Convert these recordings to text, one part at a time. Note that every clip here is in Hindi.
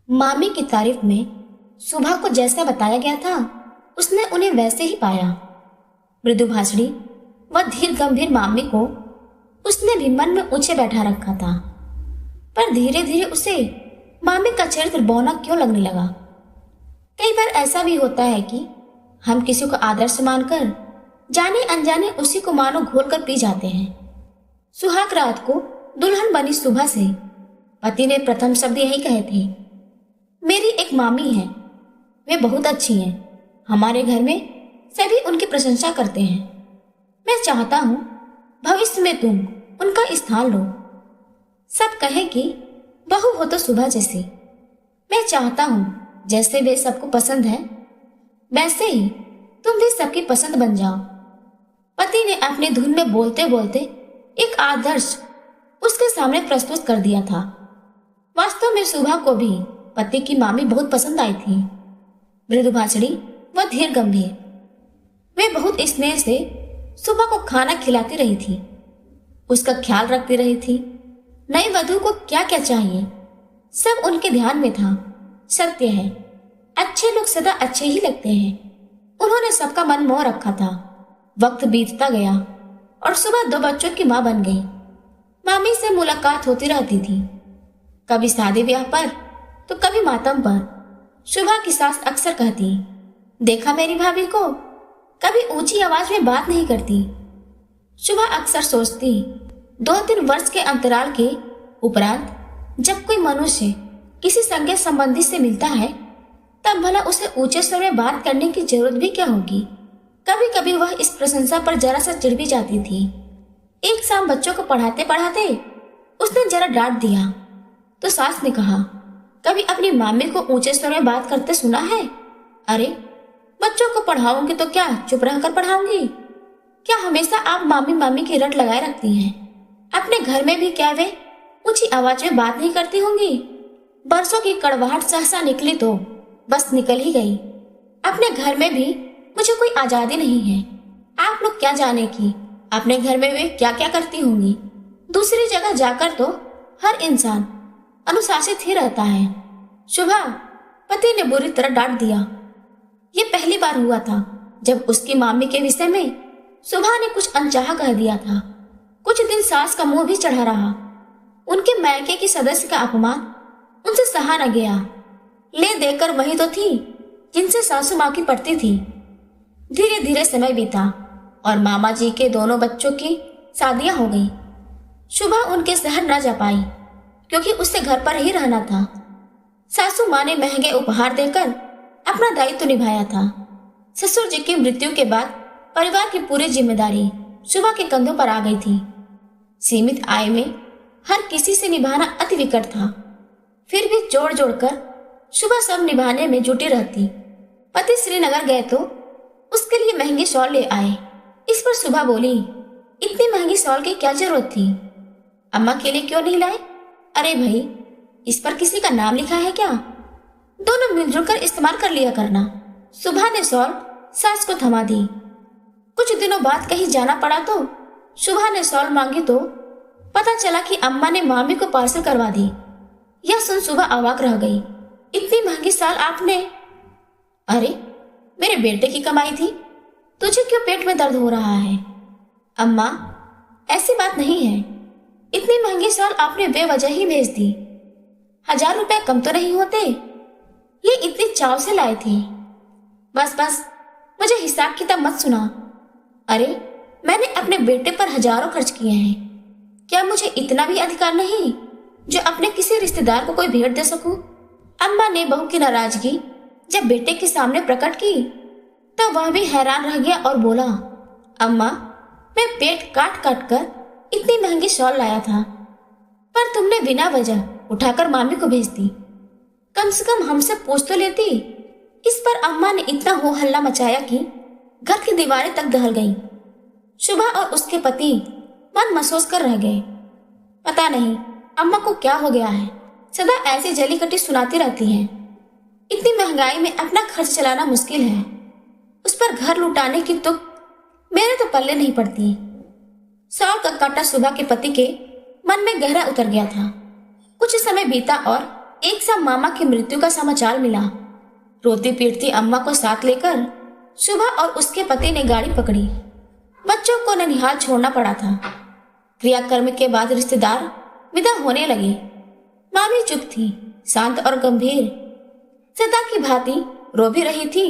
मामी की तारीफ में सुबह को जैसा बताया गया था उसने उन्हें वैसे ही पाया। मृदु भाषणी व धीर गंभीर मामी को उसने भी मन में ऊंचे बैठा रखा था, पर धीरे धीरे उसे मामी का चरित्र बौना क्यों लगने लगा। कई बार ऐसा भी होता है कि हम किसी को आदर्श मानकर जाने अनजाने उसी को मानो घोल कर पी जाते हैं। सुहाग रात को दुल्हन बनी सुबह से पति ने प्रथम शब्द यही कहे थे, मेरी एक मामी है, वे बहुत अच्छी हैं। हमारे घर में सभी उनकी प्रशंसा करते हैं। मैं चाहता हूं भविष्य में तुम उनका स्थान लो। सब कहे कि बहू हो तो सुबह जैसी। मैं चाहता हूं जैसे वे सबको पसंद है वैसे ही तुम भी सबकी पसंद बन जाओ। पति ने अपनी धुन में बोलते बोलते एक आदर्श उसके सामने प्रस्तुत कर दिया था। वास्तव में सुबह को भी पति की मामी बहुत पसंद आई थी। मृदु भाषणी व धीर गंभीर, वे बहुत स्नेह से सुबह को खाना खिलाती रही थी, उसका ख्याल रखती रही थी। नई वधू को क्या क्या चाहिए सब उनके ध्यान में था। सत्य है, अच्छे लोग सदा अच्छे ही लगते हैं। उन्होंने सबका मन मोह रखा था। वक्त बीतता गया और सुबह 2 बच्चों की मां बन गई। मामी से मुलाकात होती रहती थी, कभी शादी ब्याह पर तो कभी मातम पर। सुबह की सास अक्सर कहती, देखा मेरी भाभी को, कभी ऊंची आवाज में बात नहीं करती। सुबह अक्सर सोचती, 2-3 वर्ष के अंतराल के उपरांत जब कोई मनुष्य किसी संज्ञा संबंधी से मिलता है तब भला उसे ऊंचे स्वर में बात करने की जरूरत भी क्या होगी। कभी कभी वह इस प्रशंसा पर जरा सा चिढ़ भी जाती थी। एक शाम बच्चों को पढ़ाते पढ़ाते उसने जरा डांट दिया तो सास ने कहा, कभी अपनी मामी को ऊंचे स्वर में बात करते सुना है? अरे बच्चों को पढ़ाऊंगी तो क्या चुप रहकर पढ़ाऊंगी? क्या हमेशा आप मामी मामी की रट लगाए रखती हैं? अपने घर में भी क्या वे ऊंची आवाज में बात नहीं करती होंगी? बरसों की कड़वाहट सहसा निकली तो बस निकल ही गई। अपने घर में भी मुझे कोई आजादी नहीं है। आप लोग क्या जाने कि अपने घर में वे क्या क्या करती होंगी। दूसरी जगह जाकर तो हर इंसान अनुशासित ही रहता है। सुबह पति ने बुरी तरह डांट दिया। ये पहली बार हुआ था जब उसकी मामी के विषय में सुबह ने कुछ अनचाहा कह दिया था। कुछ दिन सास का मुंह भी चढ़ा रहा। उनके मायके की सदस्य का अपमान उनसे सहा न गया। ले देकर वही तो थी जिनसे सासू माँ की पड़ती थी। धीरे धीरे समय बीता और मामा जी के दोनों बच्चों की शादियां हो गई। सुबह उनके शहर न जा पाई क्योंकि उसे घर पर ही रहना था। सासू माँ ने महंगे उपहार देकर अपना दायित्व निभाया था। ससुर जी की मृत्यु के बाद परिवार की पूरी जिम्मेदारी सुबह के कंधों पर आ गई थी। सीमित आय में हर किसी से निभाना अति विकट था। फिर भी जोड़ जोड़कर सुबह सब निभाने में जुटी रहती। पति श्रीनगर गए तो उसके लिए महंगी शॉल ले आए। इस पर सुबह बोली, इतनी महंगी शॉल की क्या जरूरत थी? अम्मा के लिए क्यों नहीं लाए? अरे भाई, इस पर किसी का नाम लिखा है क्या? दोनों मिलजुल कर इस्तेमाल कर लिया करना। सुबह ने शॉल सास को थमा दी। कुछ दिनों बाद कहीं जाना पड़ा तो सुबह ने शॉल मांगी तो पता चला कि अम्मा ने मामी को पार्सल करवा दी। यह सुन सुबह अवाक रह गई। इतनी महंगी शॉल आपने? अरे मेरे बेटे की कमाई थी, तुझे क्यों पेट में दर्द हो रहा है? अम्मा ऐसी बात नहीं है, इतनी महंगी शॉल आपने बेवजह ही भेज दी। 1000 रुपए कम तो नहीं होते? ये इतनी चाव से लाए थे। बस बस, मुझे हिसाब किताब मत सुना। अरे मैंने अपने बेटे पर हजारों खर्च किए हैं, क्या मुझे इतना भी अधिकार नहीं जो अपने किसी रिश्तेदार को कोई भेंट दे सकूं? अम्मा ने बहू की नाराजगी जब बेटे के सामने प्रकट की तो वह भी हैरान रह गया और बोला, अम्मा मैं पेट काट काट कर इतनी महंगी शॉल लाया था, पर तुमने बिना वजह उठाकर मामी को भेज दी। कम से कम हमसे पूछ तो लेती। इस पर अम्मा ने इतना हो हल्ला मचाया कि घर की दीवारें तक दहल गईं। सुबह और उसके पति मन महसूस कर रह गए। पता नहीं अम्मा को क्या हो गया है, सदा ऐसी जली कटी सुनाती रहती हैं। इतनी महंगाई में अपना खर्च चलाना मुश्किल है, उस पर घर लुटाने की तो मेरे तो पल्ले नहीं पड़ती। सौर का कांटा सुबह के पति के मन में गहरा उतर गया था। कुछ समय बीता और एक साथ मामा की मृत्यु का समाचार मिला। रोती पीटती अम्मा को साथ लेकर सुबह और उसके पति ने गाड़ी पकड़ी। बच्चों को ननिहाल छोड़ना पड़ा था। क्रियाकर्म के बाद रिश्तेदार विदा होने लगे। मामी चुप थी, शांत और गंभीर, सदा की भांति रो भी रही थी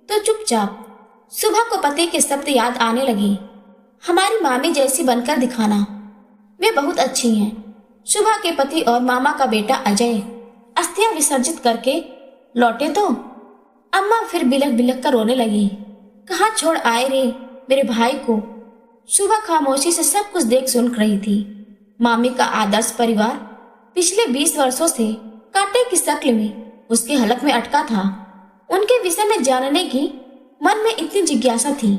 तो चुपचाप। सुबह को पति के शब्द याद आने लगे, हमारी मामी जैसी बनकर दिखाना, वे बहुत अच्छी हैं। सुबह के पति और मामा का बेटा अजय अस्थियां विसर्जित करके लौटे तो अम्मा फिर बिलख बिलख कर रोने लगी। कहाँ छोड़ आए रे मेरे भाई को। सुबह खामोशी से सब कुछ देख सुन रही थी। मामी का आदर्श परिवार पिछले 20 वर्षों से कांटे की शक्ल में उसके हलक में अटका था। उनके विषय में जानने की मन में इतनी जिज्ञासा थी।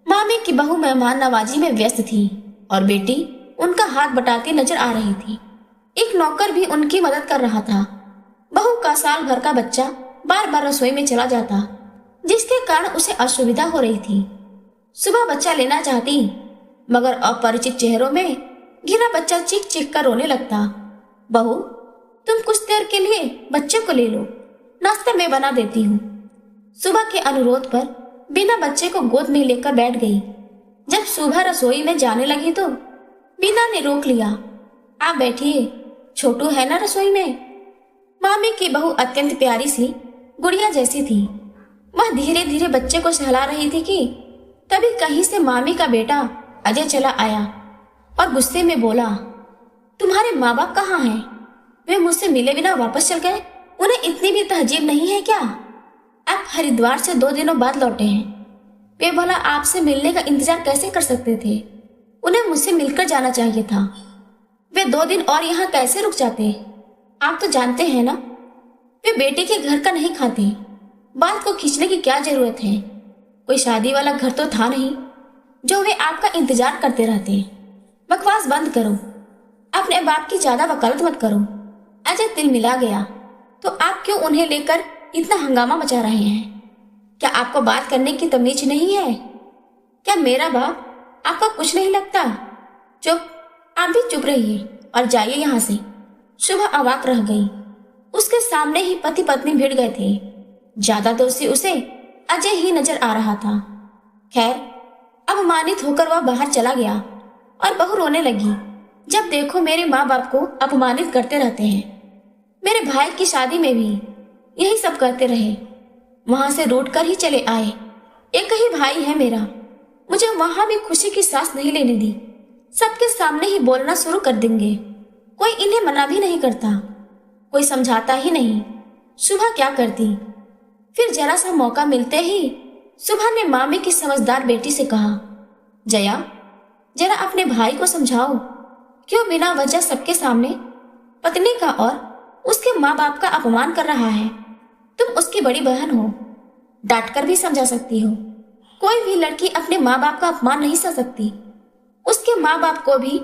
मामी की बहू मेहमान नवाजी में व्यस्त थी और बेटी उनका हाथ बटाती नजर आ रही थी। एक नौकर भी उनकी मदद कर रहा था। बहू का साल भर का बच्चा बार बार रसोई में चला जाता, जिसके कारण उसे असुविधा हो रही थी। सुबह बच्चा लेना चाहती, मगर अपरिचित चेहरों में घिरा बच्चा चीख चीख कर रोने लगता। बहू, तुम कुछ देर के लिए बच्चे को ले लो, नाश्ता मैं बना देती हूँ। सुबह के अनुरोध पर बिना बच्चे को गोद में लेकर बैठ गई। जब सुबह रसोई में जाने लगी तो बीना ने रोक लिया। आप बैठिए, छोटू है ना रसोई में। मामी की बहू अत्यंत प्यारी सी गुड़िया जैसी थी। वह धीरे धीरे बच्चे को सहला रही थी कि तभी कहीं से मामी का बेटा अजय चला आया और गुस्से में बोला, तुम्हारे माँ बाप कहाँ हैं? वे मुझसे मिले बिना वापस चल गए। उन्हें इतनी भी तहजीब नहीं है क्या? आप हरिद्वार से 2 दिनों बाद लौटे हैं। वे भला आपसे मिलने का इंतजार कैसे कर सकते थे? उन्हें मुझसे मिलकर जाना चाहिए था। वे 2 दिन और यहाँ कैसे रुक जाते? आप तो जानते हैं ना, वे बेटे के घर का नहीं खाते। बात को खींचने की क्या जरूरत है? कोई शादी वाला घर तो था नहीं जो वे आपका इंतजार करते रहते। बकवास बंद करो, अपने बाप की ज्यादा वकालत मत करो। अजय दिल मिला गया तो आप क्यों उन्हें लेकर इतना हंगामा मचा रहे हैं? क्या आपको बात करने की तमीज नहीं है? क्या मेरा बाप आपका कुछ नहीं लगता? चुप, आप भी चुप रहिए और जाइए यहाँ से। सुबह अवाक रह गई। उसके सामने ही पति पत्नी भिड़ गए थे। ज्यादा दोषी उसे अजय ही नजर आ रहा था। खैर, अपमानित होकर वह बाहर चला गया और बहू रोने लगी। जब देखो मेरे माँ बाप को अपमानित करते रहते हैं। मेरे भाई की शादी में भी यही सब करते रहे, वहां से रूठ कर ही चले आए। एक ही भाई है मेरा, मुझे वहां भी खुशी की सांस नहीं लेने दी। सबके सामने ही बोलना शुरू कर देंगे। कोई इन्हें मना भी नहीं करता, कोई समझाता ही नहीं। सुबह क्या करती? फिर जरा सा मौका मिलते ही सुबह ने मामी की समझदार बेटी से कहा, जया, जरा अपने भाई को समझाओ, क्यों बिना वजह सबके सामने पत्नी का और उसके माँ बाप का अपमान कर रहा है। तुम उसकी बड़ी बहन हो, डांट कर भी समझा सकती हो। कोई भी लड़की अपने माँ बाप का अपमान नहीं सह सकती। उसके माँ बाप को भी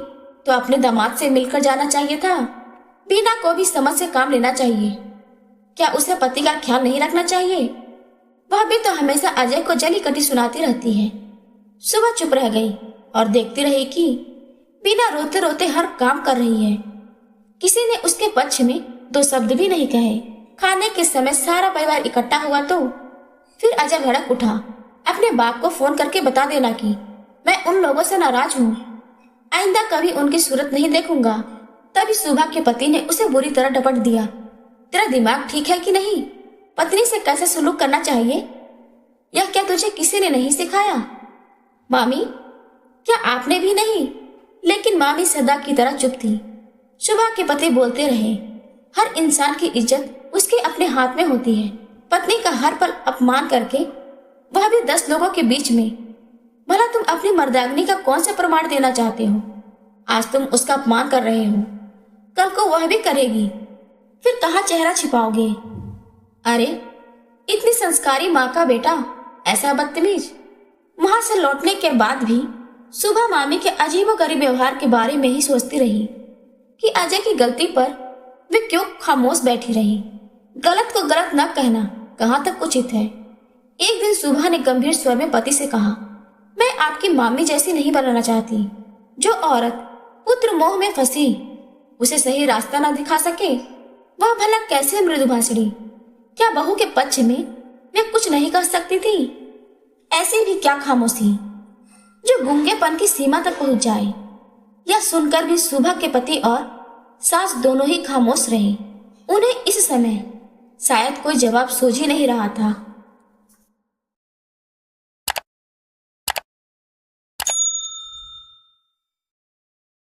तो अपने दामाद से मिलकर जाना चाहिए था। बीना को भी समझ से काम लेना चाहिए। क्या उसे पति का ख्याल नहीं रखना चाहिए? वह भी तो हमेशा अजय को जली कटी सुनाती रहती है। सुबह चुप रह गई और देखती रही कि बीना रोते रोते हर काम कर रही है। किसी ने उसके पक्ष में 2 शब्द भी नहीं कहे। खाने के समय सारा परिवार इकट्ठा हुआ तो फिर अजय भड़क उठा, अपने बाप को फोन करके बता देना कि मैं उन लोगों से नाराज हूँ, आइंदा कभी उनकी सूरत नहीं देखूंगा। तभी सुबह के पति ने उसे बुरी तरह डपट दिया, तेरा दिमाग ठीक है कि नहीं? पत्नी से कैसे सलूक करना चाहिए, यह क्या तुझे किसी ने नहीं सिखाया? मामी, क्या आपने भी नहीं? लेकिन मामी सदा की तरह चुप थी। सुबह के पति बोलते रहे, हर इंसान की इज्जत उसके अपने हाथ में होती है। पत्नी का हर पल अपमान करके, वह भी 10 लोगों के बीच में, भला तुम अपनी मर्दांगिनी का कौन सा प्रमाण देना चाहते हो? आज तुम उसका अपमान कर रहे हो, कल को वह भी करेगी, फिर कहाँ चेहरा छिपाओगे? अरे, इतनी संस्कारी माँ का बेटा ऐसा बदतमीज। वहां से लौटने के बाद भी सुबह मामी के अजीबोगरीब व्यवहार के बारे में ही सोचती रही कि अजय की गलती पर वे क्यों खामोश बैठी रही। गलत को गलत न कहना कहाँ तक उचित है। एक दिन सुबह ने गंभीर स्वर में पति से कहा, मैं आपकी मामी जैसी नहीं बनाना चाहती। जो औरत पुत्र मोह में फंसी, उसे सही रास्ता न दिखा सके, वह भला कैसे मृदुभाषिणी? क्या बहू के पक्ष में मैं कुछ नहीं कर सकती थी? ऐसी भी क्या खामोशी जो गूंगेपन की सीमा तक पहुंच जाए? यह सुनकर भी सुभा के पति और सास दोनों ही खामोश रहे। उन्हें इस समय शायद कोई जवाब सूझ ही नहीं रहा था।